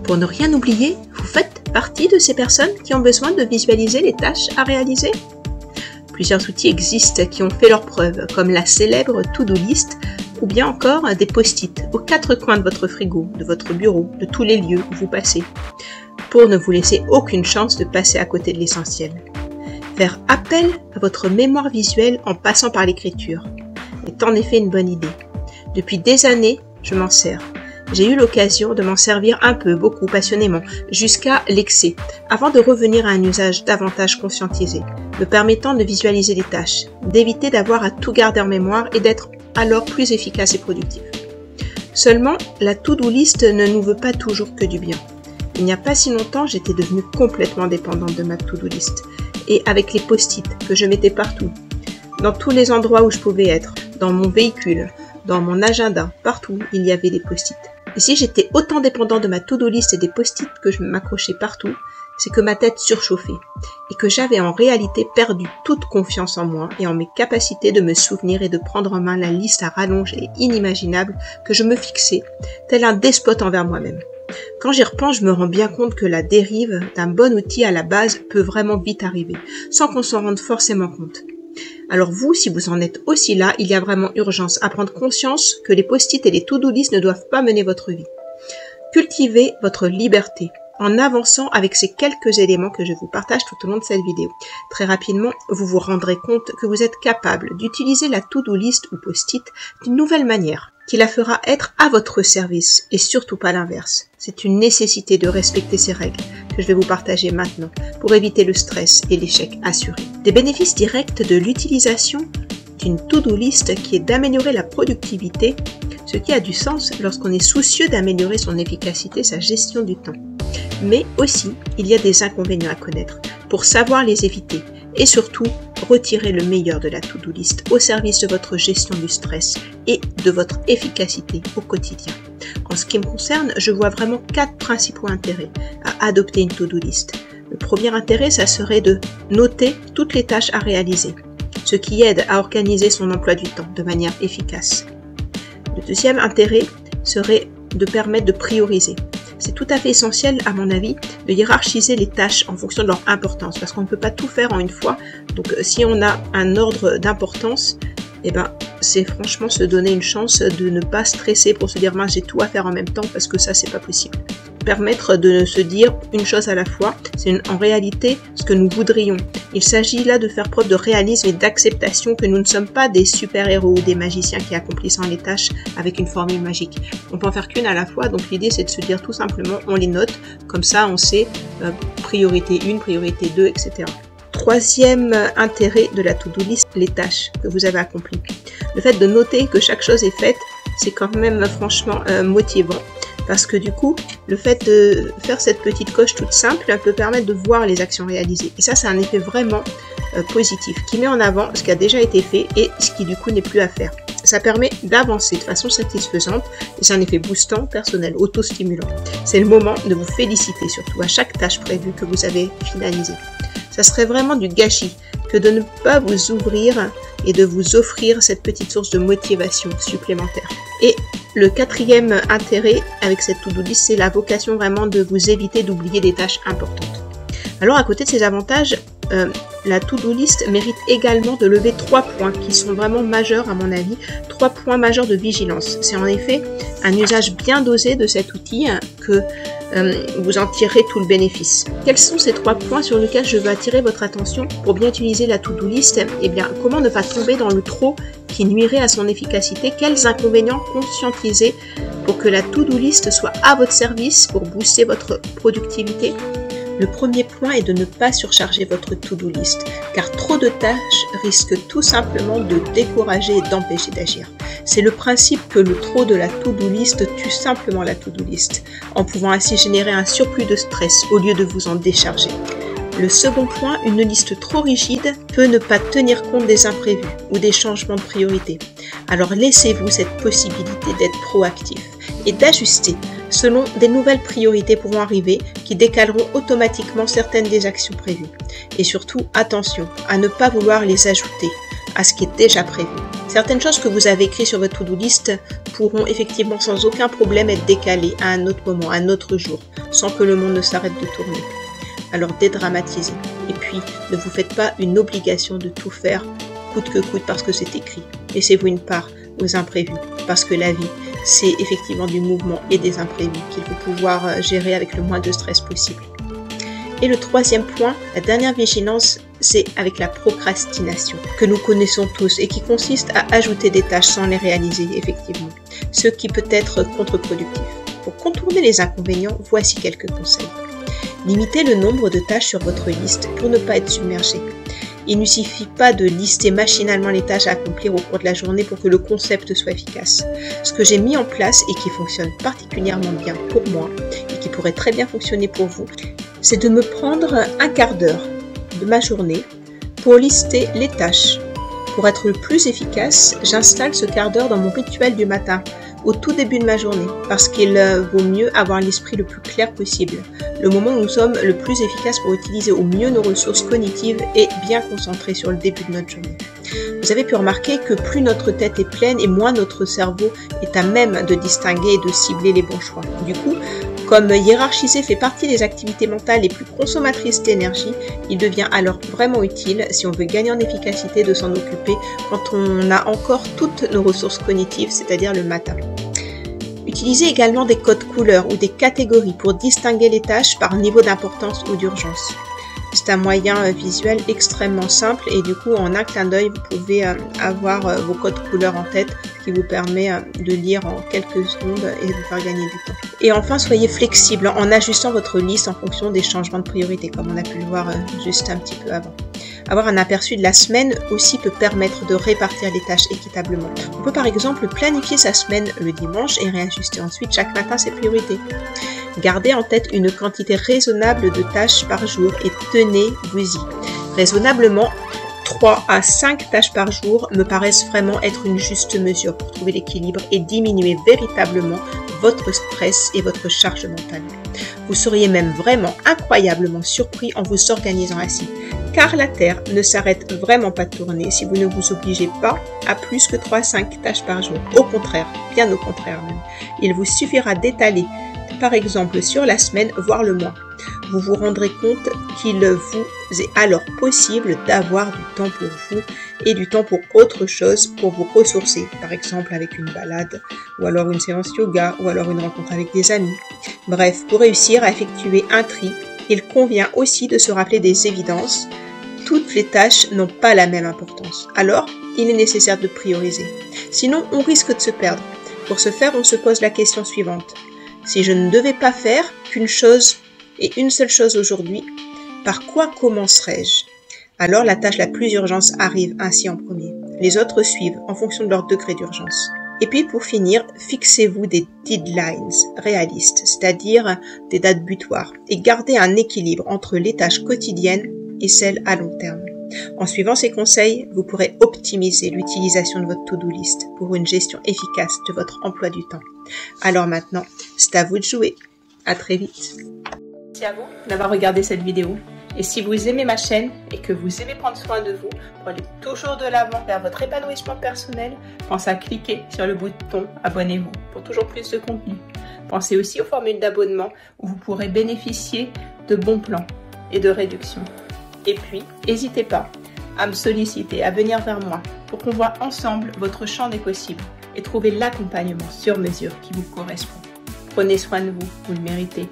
Pour ne rien oublier, vous faites partie de ces personnes qui ont besoin de visualiser les tâches à réaliser. Plusieurs outils existent qui ont fait leurs preuves, comme la célèbre To-Do List ou bien encore des post-it aux 4 coins de votre frigo, de votre bureau, de tous les lieux où vous passez, pour ne vous laisser aucune chance de passer à côté de l'essentiel. Faire appel à votre mémoire visuelle en passant par l'écriture est en effet une bonne idée. Depuis des années, je m'en sers. J'ai eu l'occasion de m'en servir un peu, beaucoup, passionnément, jusqu'à l'excès, avant de revenir à un usage davantage conscientisé, me permettant de visualiser les tâches, d'éviter d'avoir à tout garder en mémoire et d'être alors plus efficace et productif. Seulement, la to-do list ne nous veut pas toujours que du bien. Il n'y a pas si longtemps, j'étais devenue complètement dépendante de ma to-do list, et avec les post-it que je mettais partout, dans tous les endroits où je pouvais être, dans mon véhicule, dans mon agenda, partout, il y avait des post-it. Et si j'étais autant dépendant de ma to-do list et des post-it que je m'accrochais partout, c'est que ma tête surchauffait et que j'avais en réalité perdu toute confiance en moi et en mes capacités de me souvenir et de prendre en main la liste à rallonge et inimaginable que je me fixais, tel un despote envers moi-même. Quand j'y repense, je me rends bien compte que la dérive d'un bon outil à la base peut vraiment vite arriver, sans qu'on s'en rende forcément compte. Alors vous, si vous en êtes aussi là, il y a vraiment urgence à prendre conscience que les post-it et les to-do list ne doivent pas mener votre vie. Cultivez votre liberté en avançant avec ces quelques éléments que je vous partage tout au long de cette vidéo. Très rapidement, vous vous rendrez compte que vous êtes capable d'utiliser la to-do list ou post-it d'une nouvelle manière, qui la fera être à votre service et surtout pas l'inverse. C'est une nécessité de respecter ces règles que je vais vous partager maintenant pour éviter le stress et l'échec assuré. Des bénéfices directs de l'utilisation d'une to-do list qui est d'améliorer la productivité, ce qui a du sens lorsqu'on est soucieux d'améliorer son efficacité, sa gestion du temps. Mais aussi, il y a des inconvénients à connaître pour savoir les éviter et surtout retirer le meilleur de la to-do list au service de votre gestion du stress et de votre efficacité au quotidien. En ce qui me concerne, je vois vraiment 4 principaux intérêts à adopter une to-do list. Le premier intérêt, ça serait de noter toutes les tâches à réaliser, ce qui aide à organiser son emploi du temps de manière efficace. Le deuxième intérêt serait de permettre de prioriser. C'est tout à fait essentiel, à mon avis, de hiérarchiser les tâches en fonction de leur importance, parce qu'on ne peut pas tout faire en une fois. Donc, si on a un ordre d'importance, c'est franchement se donner une chance de ne pas stresser pour se dire « mince, j'ai tout à faire en même temps » parce que ça, c'est pas possible. Permettre de se dire une chose à la fois, c'est en réalité ce que nous voudrions. Il s'agit là de faire preuve de réalisme et d'acceptation que nous ne sommes pas des super-héros ou des magiciens qui accomplissent les tâches avec une formule magique. On peut en faire qu'une à la fois, donc l'idée c'est de se dire tout simplement, on les note, comme ça on sait priorité 1, priorité 2, etc. Troisième intérêt de la to-do list, les tâches que vous avez accomplies. Le fait de noter que chaque chose est faite, c'est quand même franchement motivant. Parce que du coup, le fait de faire cette petite coche toute simple peut permettre de voir les actions réalisées. Et ça, c'est un effet vraiment positif qui met en avant ce qui a déjà été fait et ce qui du coup n'est plus à faire. Ça permet d'avancer de façon satisfaisante et c'est un effet boostant, personnel, auto-stimulant. C'est le moment de vous féliciter surtout à chaque tâche prévue que vous avez finalisée. Ça serait vraiment du gâchis que de ne pas vous ouvrir et de vous offrir cette petite source de motivation supplémentaire. Et le quatrième intérêt avec cette to-do list, c'est la vocation vraiment de vous éviter d'oublier des tâches importantes. Alors à côté de ces avantages, la to-do list mérite également de lever 3 points qui sont vraiment majeurs à mon avis, 3 points majeurs de vigilance. C'est en effet un usage bien dosé de cet outil que vous en tirerez tout le bénéfice. Quels sont ces 3 points sur lesquels je veux attirer votre attention pour bien utiliser la to-do list? Eh bien, comment ne pas tomber dans le trop qui nuirait à son efficacité? Quels inconvénients conscientiser pour que la to-do list soit à votre service pour booster votre productivité? Le premier point est de ne pas surcharger votre to-do list, car trop de tâches risquent tout simplement de décourager et d'empêcher d'agir. C'est le principe que le trop de la to-do list tue simplement la to-do list, en pouvant ainsi générer un surplus de stress au lieu de vous en décharger. Le second point, une liste trop rigide peut ne pas tenir compte des imprévus ou des changements de priorité. Alors laissez-vous cette possibilité d'être proactif et d'ajuster selon des nouvelles priorités pouvant arriver qui décaleront automatiquement certaines des actions prévues. Et surtout, attention à ne pas vouloir les ajouter à ce qui est déjà prévu. Certaines choses que vous avez écrites sur votre to-do list pourront effectivement sans aucun problème être décalées à un autre moment, à un autre jour, sans que le monde ne s'arrête de tourner. Alors dédramatisez. Et puis, ne vous faites pas une obligation de tout faire coûte que coûte parce que c'est écrit. Laissez-vous une part aux imprévus, parce que la vie, c'est effectivement du mouvement et des imprévus qu'il faut pouvoir gérer avec le moins de stress possible. Et le troisième point, la dernière vigilance, c'est avec la procrastination, que nous connaissons tous et qui consiste à ajouter des tâches sans les réaliser effectivement, ce qui peut être contre-productif. Pour contourner les inconvénients, voici quelques conseils. Limitez le nombre de tâches sur votre liste pour ne pas être submergé. Il ne suffit pas de lister machinalement les tâches à accomplir au cours de la journée pour que le concept soit efficace. Ce que j'ai mis en place et qui fonctionne particulièrement bien pour moi et qui pourrait très bien fonctionner pour vous, c'est de me prendre un quart d'heure de ma journée pour lister les tâches. Pour être le plus efficace, j'installe ce quart d'heure dans mon rituel du matin, au tout début de ma journée, parce qu'il vaut mieux avoir l'esprit le plus clair possible, le moment où nous sommes le plus efficaces pour utiliser au mieux nos ressources cognitives et bien concentrés sur le début de notre journée. Vous avez pu remarquer que plus notre tête est pleine et moins notre cerveau est à même de distinguer et de cibler les bons choix. Du coup, comme hiérarchiser fait partie des activités mentales les plus consommatrices d'énergie, il devient alors vraiment utile, si on veut gagner en efficacité, de s'en occuper quand on a encore toutes nos ressources cognitives, c'est-à-dire le matin. Utilisez également des codes couleurs ou des catégories pour distinguer les tâches par niveau d'importance ou d'urgence. C'est un moyen visuel extrêmement simple et du coup en un clin d'œil vous pouvez avoir vos codes couleurs en tête qui vous permet de lire en quelques secondes et de vous faire gagner du temps. Et enfin soyez flexible en ajustant votre liste en fonction des changements de priorité comme on a pu le voir juste un petit peu avant. Avoir un aperçu de la semaine aussi peut permettre de répartir les tâches équitablement. On peut par exemple planifier sa semaine le dimanche et réajuster ensuite chaque matin ses priorités. Gardez en tête une quantité raisonnable de tâches par jour et tenez-vous-y. Raisonnablement, 3 à 5 tâches par jour me paraissent vraiment être une juste mesure pour trouver l'équilibre et diminuer véritablement votre stress et votre charge mentale. Vous seriez même vraiment incroyablement surpris en vous organisant ainsi, car la Terre ne s'arrête vraiment pas de tourner si vous ne vous obligez pas à plus que 3 à 5 tâches par jour. Au contraire, bien au contraire même. Il vous suffira d'étaler par exemple sur la semaine, voire le mois. Vous vous rendrez compte qu'il vous est alors possible d'avoir du temps pour vous et du temps pour autre chose pour vous ressourcer, par exemple avec une balade, ou alors une séance yoga, ou alors une rencontre avec des amis. Bref, pour réussir à effectuer un tri, il convient aussi de se rappeler des évidences. Toutes les tâches n'ont pas la même importance. Alors, il est nécessaire de prioriser. Sinon, on risque de se perdre. Pour ce faire, on se pose la question suivante. Si je ne devais pas faire qu'une chose et une seule chose aujourd'hui, par quoi commencerais-je? Alors la tâche la plus urgente arrive ainsi en premier. Les autres suivent en fonction de leur degré d'urgence. Et puis pour finir, fixez-vous des deadlines réalistes, c'est-à-dire des dates butoirs, et gardez un équilibre entre les tâches quotidiennes et celles à long terme. En suivant ces conseils, vous pourrez optimiser l'utilisation de votre to-do list pour une gestion efficace de votre emploi du temps. Alors maintenant, c'est à vous de jouer. À très vite. Merci à vous d'avoir regardé cette vidéo. Et si vous aimez ma chaîne et que vous aimez prendre soin de vous pour aller toujours de l'avant vers votre épanouissement personnel, pensez à cliquer sur le bouton abonnez-vous pour toujours plus de contenu. Pensez aussi aux formules d'abonnement où vous pourrez bénéficier de bons plans et de réductions. Et puis, n'hésitez pas à me solliciter, à venir vers moi pour qu'on voit ensemble votre champ des possibles et trouver l'accompagnement sur mesure qui vous correspond. Prenez soin de vous, vous le méritez.